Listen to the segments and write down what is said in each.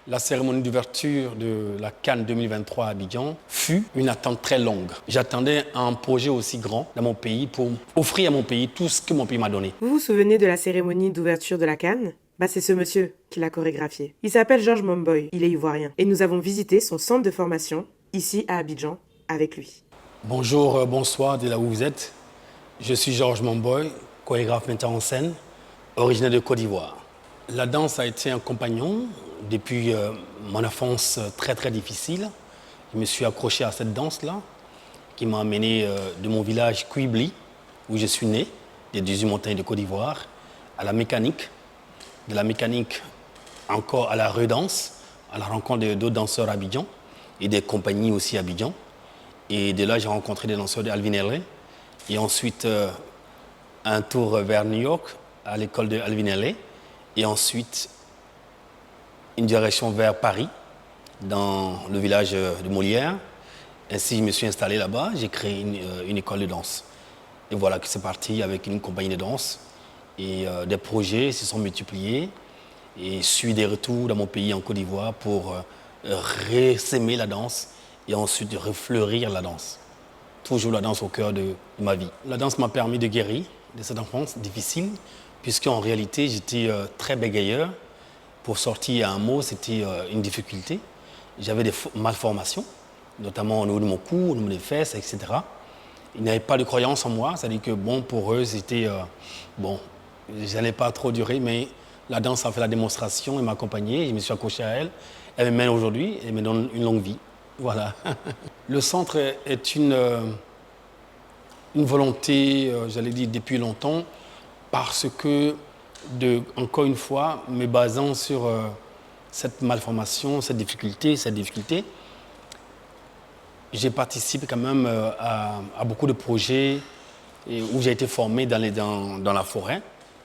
La cérémonie d'ouverture de la Cannes 2023 à Abidjan fut une attente très longue. J'attendais un projet aussi grand dans mon pays pour offrir à mon pays tout ce que mon pays m'a donné. Vous vous souvenez de la cérémonie d'ouverture de la Cannes? C'est ce monsieur qui l'a chorégraphié. Il s'appelle Georges Momboy, il est ivoirien. Et nous avons visité son centre de formation, ici à Abidjan, avec lui. Bonjour, bonsoir de là où vous êtes. Je suis Georges Momboy, chorégraphe metteur en scène, originaire de Côte d'Ivoire. La danse a été un compagnon depuis mon enfance très très difficile. Je me suis accroché à cette danse-là qui m'a amené de mon village Kouibli, où je suis né, des 18 montagnes de Côte d'Ivoire, à la mécanique, de la mécanique encore à la redanse, à la rencontre d'autres danseurs à Abidjan et des compagnies aussi à Abidjan. Et de là, j'ai rencontré des danseurs de Alvin Ailey. Et ensuite, un tour vers New York, à l'école de Alvin Ailey. Et ensuite, une direction vers Paris, dans le village de Molière. Ainsi, je me suis installé là-bas. J'ai créé une école de danse. Et voilà que c'est parti avec une compagnie de danse. Et des projets se sont multipliés. Et je suis des retours dans mon pays, en Côte d'Ivoire, pour ressémer la danse et ensuite refleurir la danse. Toujours la danse au cœur de ma vie. La danse m'a permis de guérir de cette enfance difficile, puisqu'en réalité, j'étais très bégayeur. Pour sortir un mot, c'était une difficulté. J'avais des malformations, notamment au niveau de mon cou, au niveau des fesses, etc. Ils n'avaient pas de croyance en moi, c'est-à-dire que bon, pour eux, c'était je n'allais pas trop durer, mais la danse a fait la démonstration et m'a accompagné. Je me suis accroché à elle. Elle me mène aujourd'hui et me donne une longue vie. Voilà. Le centre est une volonté, j'allais dire, depuis longtemps, parce que, encore une fois, me basant sur cette malformation, cette difficulté, j'ai participé quand même à beaucoup de projets où j'ai été formé dans la forêt.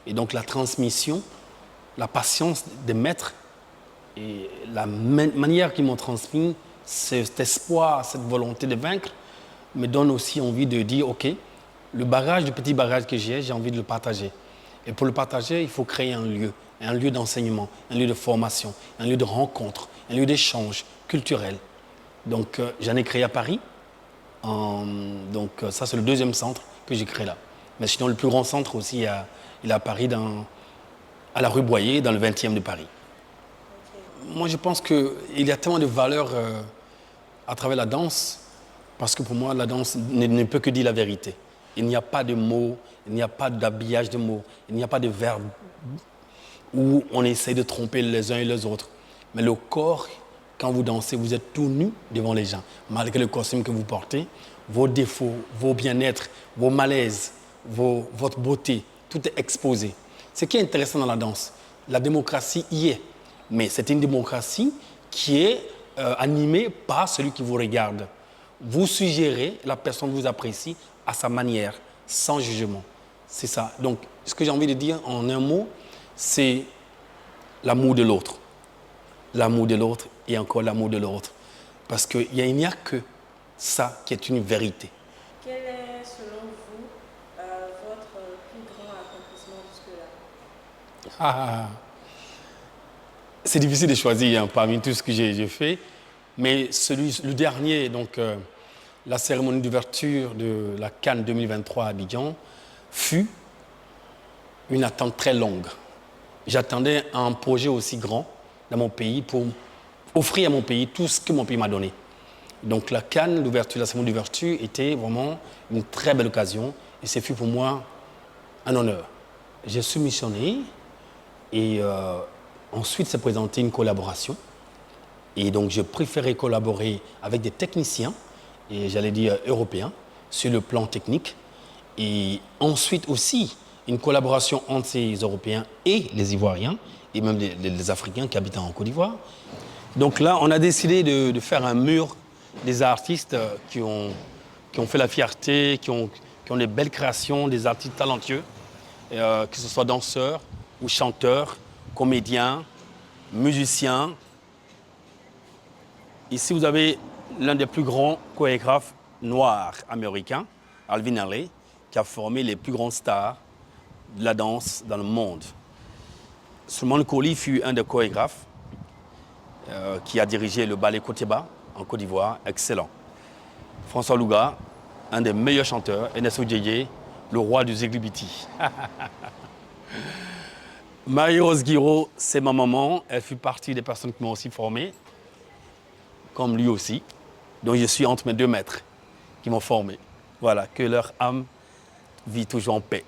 Et donc la transmission, la patience des maîtres et la manière qu'ils m'ont transmis cet espoir, cette volonté de vaincre me donne aussi envie de dire, OK, le petit bagage que j'ai envie de le partager. Et pour le partager, il faut créer un lieu d'enseignement, un lieu de formation, un lieu de rencontre, un lieu d'échange culturel. Donc j'en ai créé à Paris. Ça, c'est le deuxième centre que j'ai créé là. Mais sinon, le plus grand centre aussi, il est à Paris, à la rue Boyer, dans le 20e de Paris. Okay. Moi, je pense qu'il y a tellement de valeurs à travers la danse, parce que pour moi, la danse ne peut que dire la vérité. Il n'y a pas de mots, il n'y a pas d'habillage de mots, il n'y a pas de verbe où on essaie de tromper les uns et les autres. Mais le corps, quand vous dansez, vous êtes tout nu devant les gens, malgré le costume que vous portez, vos défauts, vos bien-être, vos malaises, votre beauté, tout est exposé. Ce qui est intéressant dans la danse, la démocratie y est, mais c'est une démocratie qui est animée par celui qui vous regarde. Vous suggérez, la personne vous apprécie à sa manière, sans jugement. C'est ça. Donc, ce que j'ai envie de dire en un mot, c'est l'amour de l'autre. L'amour de l'autre et encore l'amour de l'autre. Parce qu'il n'y a que ça qui est une vérité. Quel est, selon vous, votre plus grand accomplissement jusque-là? C'est difficile de choisir parmi tout ce que j'ai fait, mais le dernier, donc la cérémonie d'ouverture de la Cannes 2023 à Abidjan, fut une attente très longue. J'attendais un projet aussi grand dans mon pays pour offrir à mon pays tout ce que mon pays m'a donné. Donc la Cannes, la cérémonie d'ouverture était vraiment une très belle occasion et ce fut pour moi un honneur. J'ai soumissionné et ensuite s'est présentée une collaboration. Et donc je préférais collaborer avec des techniciens, et j'allais dire européens, sur le plan technique. Et ensuite aussi une collaboration entre ces Européens et les Ivoiriens, et même les Africains qui habitent en Côte d'Ivoire. Donc là, on a décidé de faire un mur des artistes qui ont fait la fierté, qui ont des belles créations, des artistes talentueux, que ce soit danseurs ou chanteurs, comédiens, musiciens. Ici, vous avez l'un des plus grands chorégraphes noirs américains, Alvin Ailey, qui a formé les plus grandes stars de la danse dans le monde. Solomon Kohli fut un des chorégraphes. qui a dirigé le ballet Koteba en Côte d'Ivoire, excellent. François Louga, un des meilleurs chanteurs, Ernesto Djeye, le roi du Zeglibiti. Marie-Rose Guiraud, c'est ma maman, elle fut partie des personnes qui m'ont aussi formé, comme lui aussi. Donc je suis entre mes 2 maîtres qui m'ont formé. Voilà, que leur âme vit toujours en paix.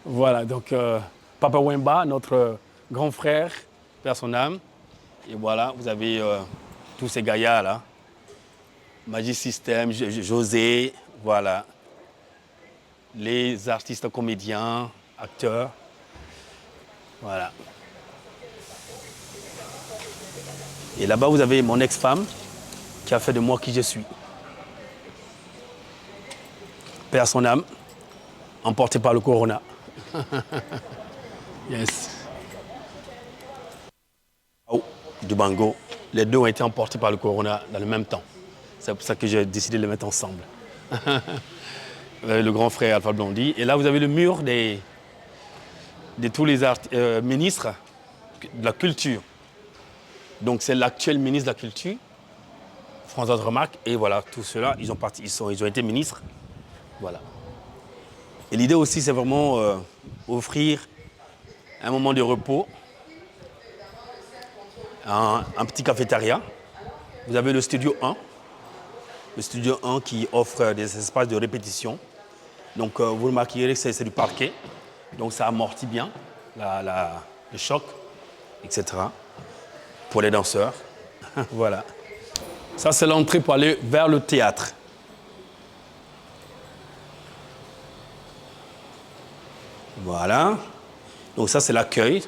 Voilà, donc Papa Wemba, notre grand frère, perd son âme. Et voilà, vous avez tous ces gaillards là. Magic System, José, voilà. Les artistes comédiens, acteurs. Voilà. Et là-bas, vous avez mon ex-femme qui a fait de moi qui je suis. Père son âme, emporté par le corona. Yes. Oh, du Bango. Les 2 ont été emportés par le corona dans le même temps. C'est pour ça que j'ai décidé de les mettre ensemble. Le grand frère Alpha Blondy. Et là, vous avez le mur de tous les ministres de la culture. Donc, c'est l'actuel ministre de la Culture, François Remarque. Et voilà, tous ceux-là, ils ont été ministres. Voilà. Et l'idée aussi, c'est vraiment offrir un moment de repos, un petit cafétéria. Vous avez le studio 1. Le studio 1 qui offre des espaces de répétition. Donc, vous remarquerez que c'est du parquet. Donc, ça amortit bien le choc, etc. Pour les danseurs. Voilà. Ça, c'est l'entrée pour aller vers le théâtre. Voilà. Donc, ça, c'est l'accueil.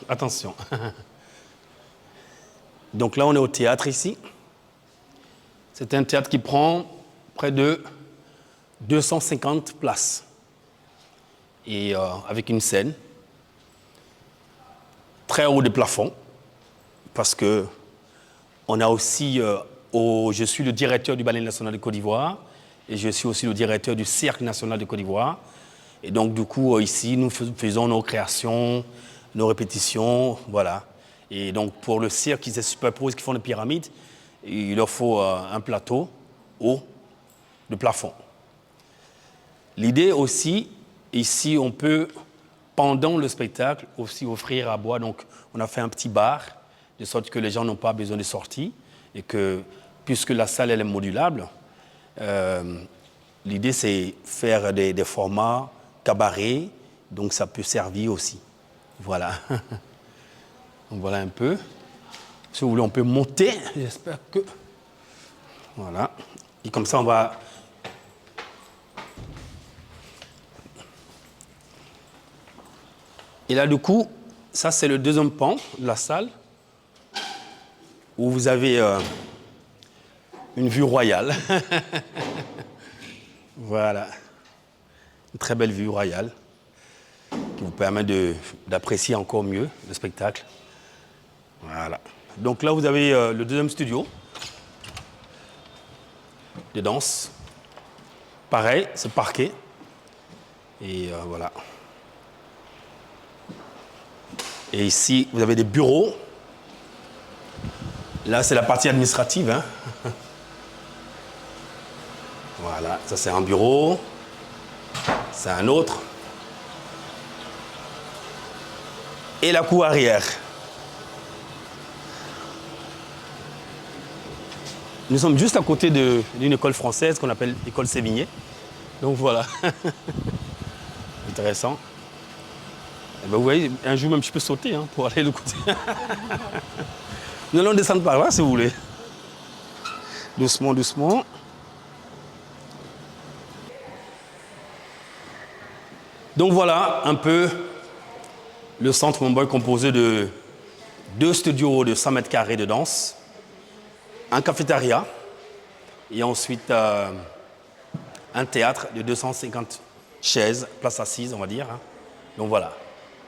Attention. Donc, là, on est au théâtre ici. C'est un théâtre qui prend près de 250 places. Et avec une scène très haut de plafond. Parce que on a aussi, je suis le directeur du Ballet national de Côte d'Ivoire et je suis aussi le directeur du Cirque national de Côte d'Ivoire. Et donc, du coup, ici, nous faisons nos créations, nos répétitions, voilà. Et donc, pour le cirque qui se superpose, qui font des pyramides, il leur faut un plateau haut de plafond. L'idée aussi, ici, on peut, pendant le spectacle, aussi offrir à boire. Donc, on a fait un petit bar, de sorte que les gens n'ont pas besoin de sortie. Et que, puisque la salle, elle est modulable, l'idée, c'est faire des formats cabaret. Donc, ça peut servir aussi. Voilà. Donc, voilà un peu. Si vous voulez, on peut monter. J'espère que... Voilà. Et comme ça, on va... Et là, du coup, ça, c'est le deuxième pan de la salle où vous avez une vue royale. Voilà. Une très belle vue royale qui vous permet d'apprécier encore mieux le spectacle. Voilà. Donc là, vous avez le deuxième studio de danse. Pareil, c'est parquet. Et voilà. Et ici, vous avez des bureaux. Là, c'est la partie administrative. Hein. Voilà, ça c'est un bureau. C'est un autre. Et la cour arrière. Nous sommes juste à côté d'une école française qu'on appelle l'école Sévigné. Donc voilà. Intéressant. Et ben vous voyez, un jour même je peux sauter hein, pour aller de l'autre côté. Nous allons descendre par là si vous voulez. Doucement, doucement. Donc voilà un peu le centre Momboy composé de 2 studios de 100 mètres carrés de danse, un cafétéria et ensuite un théâtre de 250 chaises, places assises on va dire. Hein. Donc voilà.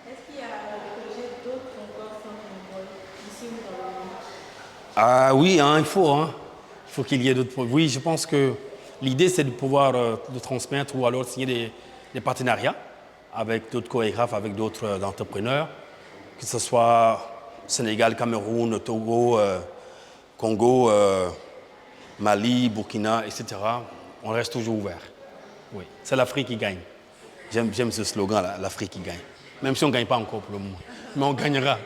Est-ce qu'il y a le projet d'autres encore centres Momboy ici ou dans le monde? Ah oui, hein, il faut qu'il y ait d'autres projets. Oui, je pense que l'idée c'est de pouvoir de transmettre ou alors signer des partenariats avec d'autres chorégraphes, avec d'autres entrepreneurs, que ce soit Sénégal, Cameroun, Togo, Congo, Mali, Burkina, etc., on reste toujours ouvert. Oui, c'est l'Afrique qui gagne. J'aime ce slogan-là, l'Afrique qui gagne. Même si on ne gagne pas encore pour le moment. Mais on gagnera.